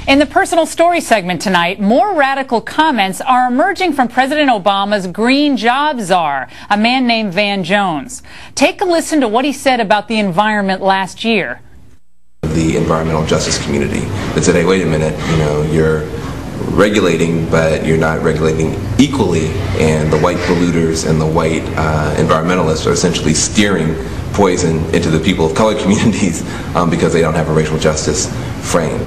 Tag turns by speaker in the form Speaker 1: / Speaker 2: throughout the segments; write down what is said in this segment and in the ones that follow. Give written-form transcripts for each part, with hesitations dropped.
Speaker 1: In the personal story segment tonight, more radical comments are emerging from President Obama's green job czar, a man named Van Jones. Take a listen to what he said about the environment last year.
Speaker 2: The environmental justice community that said, hey, wait a minute, you're regulating, but you're not regulating equally, and the white polluters and the white environmentalists are essentially steering poison into the people of color communities because they don't have a racial justice frame.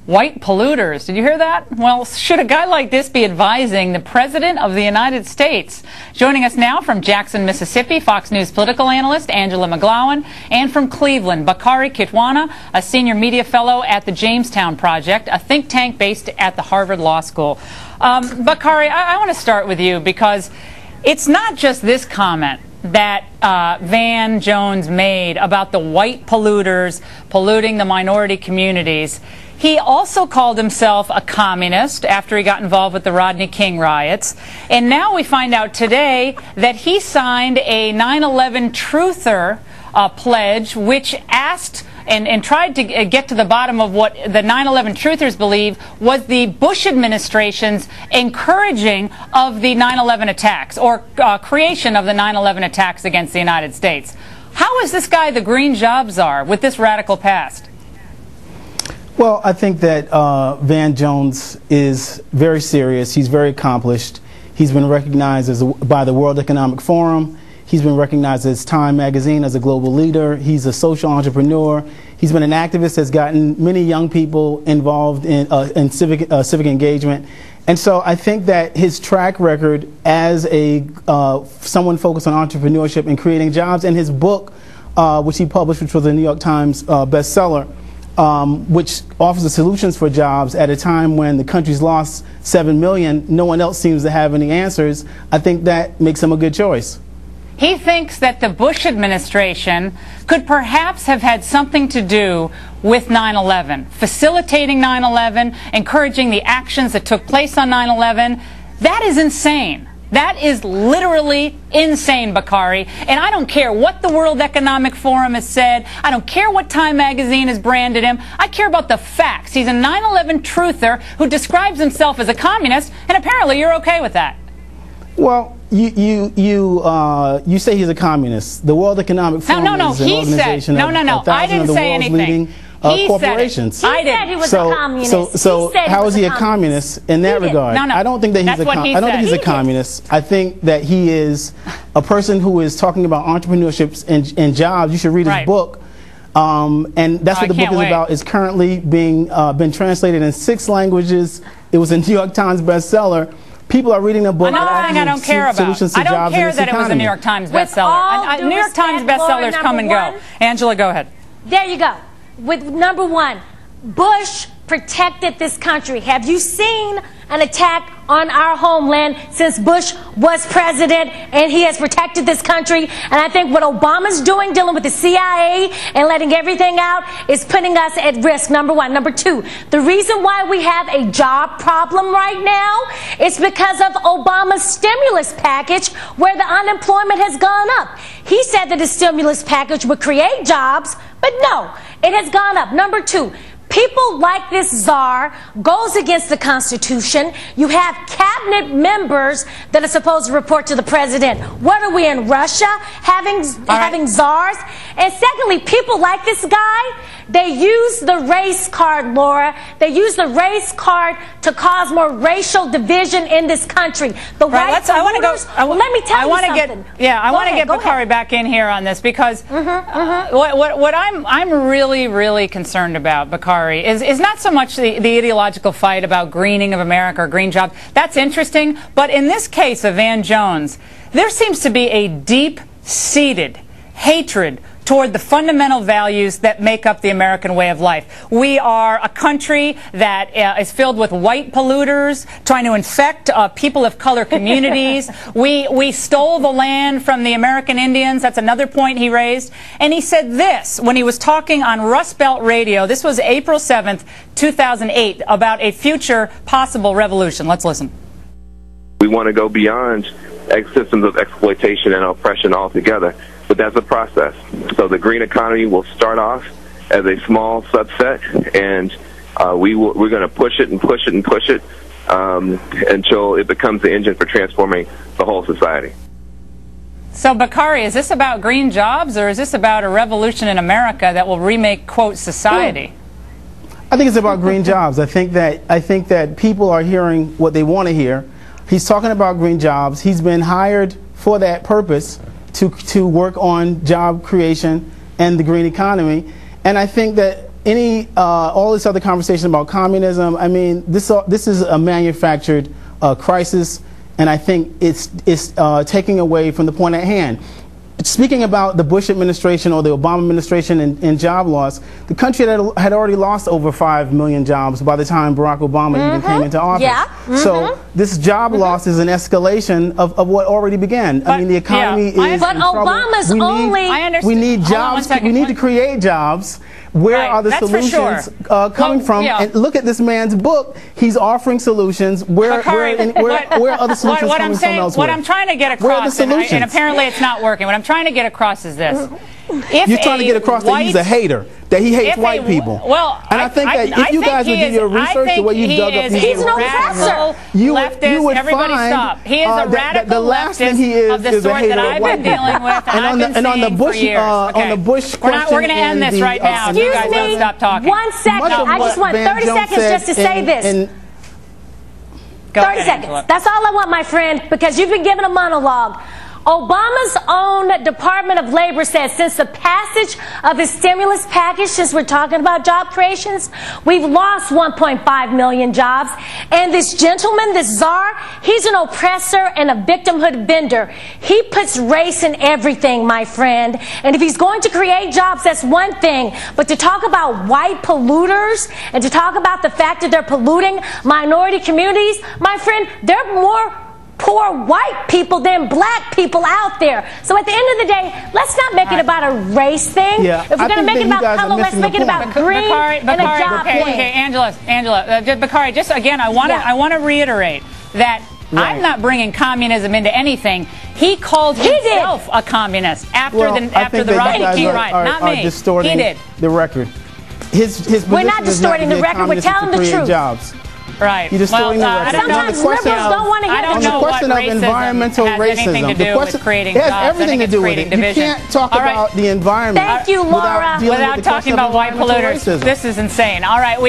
Speaker 1: White polluters. Did you hear that? Well, should a guy like this be advising the President of the United States? Joining us now from Jackson, Mississippi, Fox News political analyst Angela McGlowan, and from Cleveland, Bakari Kitwana, a senior media fellow at the Jamestown Project, a think tank based at the Harvard Law School. Bakari, I want to start with you because it's not just this comment that Van Jones made about the white polluters polluting the minority communities. He also called himself a communist after he got involved with the Rodney King riots. And now we find out today that he signed a 9/11 truther pledge, which asked and tried to get to the bottom of what the 9/11 truthers believe was the Bush administration's encouraging of the 9/11 attacks, or creation of the 9/11 attacks against the United States. How is this guy the green job czar with this radical past?
Speaker 3: Well, I think that Van Jones is very serious. He's very accomplished. He's been recognized by the World Economic Forum. He's been recognized as Time magazine as a global leader. He's a social entrepreneur. He's been an activist that's gotten many young people involved in civic engagement. And so I think that his track record as someone focused on entrepreneurship and creating jobs, and his book, which he published, which was a New York Times bestseller, which offers the solutions for jobs at a time when the country's lost 7 million, no one else seems to have any answers. I think that makes him a good choice.
Speaker 1: He thinks that the Bush administration could perhaps have had something to do with 9/11, facilitating 9/11, encouraging the actions that took place on 9/11. That is insane. That is literally insane, Bakari. And I don't care what the World Economic Forum has said. I don't care what Time magazine has branded him. I care about the facts. He's a 9/11 truther who describes himself as a communist, and apparently you're okay with that.
Speaker 3: Well, you say he's a communist. The World Economic Forum is an organization of thousands of the world's leading corporations.
Speaker 4: He said he was a communist.
Speaker 3: So how is he a communist in that regard? I don't think that he's a communist. I think that he is a person who is talking about entrepreneurship and jobs. You should read his book. And that's what the book is about. It's currently been translated in 6 languages. It was a New York Times bestseller. People are reading the book.
Speaker 1: Another thing I don't care about. I don't care that it was a New York Times bestseller. New York Times bestsellers come and go. Angela, go ahead.
Speaker 4: There you go. With number one, Bush protected this country. Have you seen an attack on our homeland since Bush was president, and he has protected this country? And I think what Obama's doing, dealing with the CIA and letting everything out, is putting us at risk, number one. Number two, the reason why we have a job problem right now is because of Obama's stimulus package, where the unemployment has gone up. He said that the stimulus package would create jobs, but no, it has gone up. Number two, people like this czar goes against the Constitution. You have cabinet members that are supposed to report to the president. What are we in Russia having czars? And secondly, people like this guy, they use the race card, Laura. They use the race card to cause more racial division in this country. The white voters. Let me tell you something.
Speaker 1: I want to get Bakari back in here on this because what I'm really concerned about, Bakari, is not so much the ideological fight about greening of America or green jobs. That's interesting, but in this case of Van Jones, there seems to be a deep-seated hatred toward the fundamental values that make up the American way of life. We are a country that is filled with white polluters trying to infect people of color communities. We stole the land from the American Indians. That's another point he raised. And he said this when he was talking on Rust Belt Radio. This was April 7th, 2008, about a future possible revolution. Let's listen.
Speaker 5: We want to go beyond systems of exploitation and oppression altogether. But that's a process. So the green economy will start off as a small subset, and we're going to push it and push it and push it until it becomes the engine for transforming the whole society.
Speaker 1: So, Bakari, is this about green jobs, or is this about a revolution in America that will remake, quote, society?
Speaker 3: I think it's about green jobs. I think that people are hearing what they want to hear. He's talking about green jobs. He's been hired for that purpose, to work on job creation and the green economy. And I think that all this other conversation about communism, I mean, this is a manufactured crisis. And I think it's taking away from the point at hand. Speaking about the Bush administration or the Obama administration and job loss, the country had already lost over 5 million jobs by the time Barack Obama even came into office.
Speaker 4: Yeah.
Speaker 3: So this job loss is an escalation of what already began.
Speaker 1: But,
Speaker 3: I mean, the economy is
Speaker 4: But
Speaker 3: in trouble.
Speaker 4: Obama's
Speaker 3: We need jobs. We need to create jobs. Where are the solutions coming from? And look at this man's book. He's offering solutions. Where are other solutions coming from elsewhere?
Speaker 1: What I'm trying to get across, and apparently it's not working, what I'm trying to get across is this.
Speaker 3: You're trying to get across that he's a hater, that he hates white people.
Speaker 1: Well,
Speaker 3: and I think that if you guys would do your research, the way you've dug up these
Speaker 4: he's an oppressor.
Speaker 3: You would
Speaker 1: everybody
Speaker 3: find
Speaker 1: stop. He is a radical
Speaker 3: the last thing he
Speaker 1: of the
Speaker 3: is
Speaker 1: sort
Speaker 3: a hater
Speaker 1: that I've been dealing with,
Speaker 3: and on the Bush, on the Bush question,
Speaker 1: we're going to end this right now.
Speaker 4: Excuse
Speaker 1: you guys
Speaker 4: me,
Speaker 1: don't stop talking.
Speaker 4: 1 second. I just want 30 seconds just to say this. 30 seconds. That's all I want, my friend, because you've been given a monologue. Obama's own Department of Labor says since the passage of his stimulus package, since we're talking about job creations, we've lost 1.5 million jobs. And this gentleman, this czar, he's an oppressor and a victimhood bender. He puts race in everything, my friend. And if he's going to create jobs, that's one thing. But to talk about white polluters and to talk about the fact that they're polluting minority communities, my friend, they're more poor white people than black people out there. So at the end of the day, let's not make it about a race thing.
Speaker 3: Yeah,
Speaker 4: if we're going to make it about color, let's make it about green and a job thing.
Speaker 1: Okay, Angela, Bakari, just again, I want to reiterate that I'm not bringing communism into anything. He called himself a communist after the riot. Not me.
Speaker 3: Distorting
Speaker 1: he did.
Speaker 3: The record.
Speaker 4: We're not distorting the record. We're telling the truth.
Speaker 3: Jobs.
Speaker 1: Right.
Speaker 3: You're distorting the record.
Speaker 4: Sometimes liberals don't want to hear
Speaker 3: on the question of environmental racism,
Speaker 1: the question
Speaker 3: it has everything to do with it. You can't talk about the environment
Speaker 4: Laura,
Speaker 1: without talking about white polluters. This is insane. All right,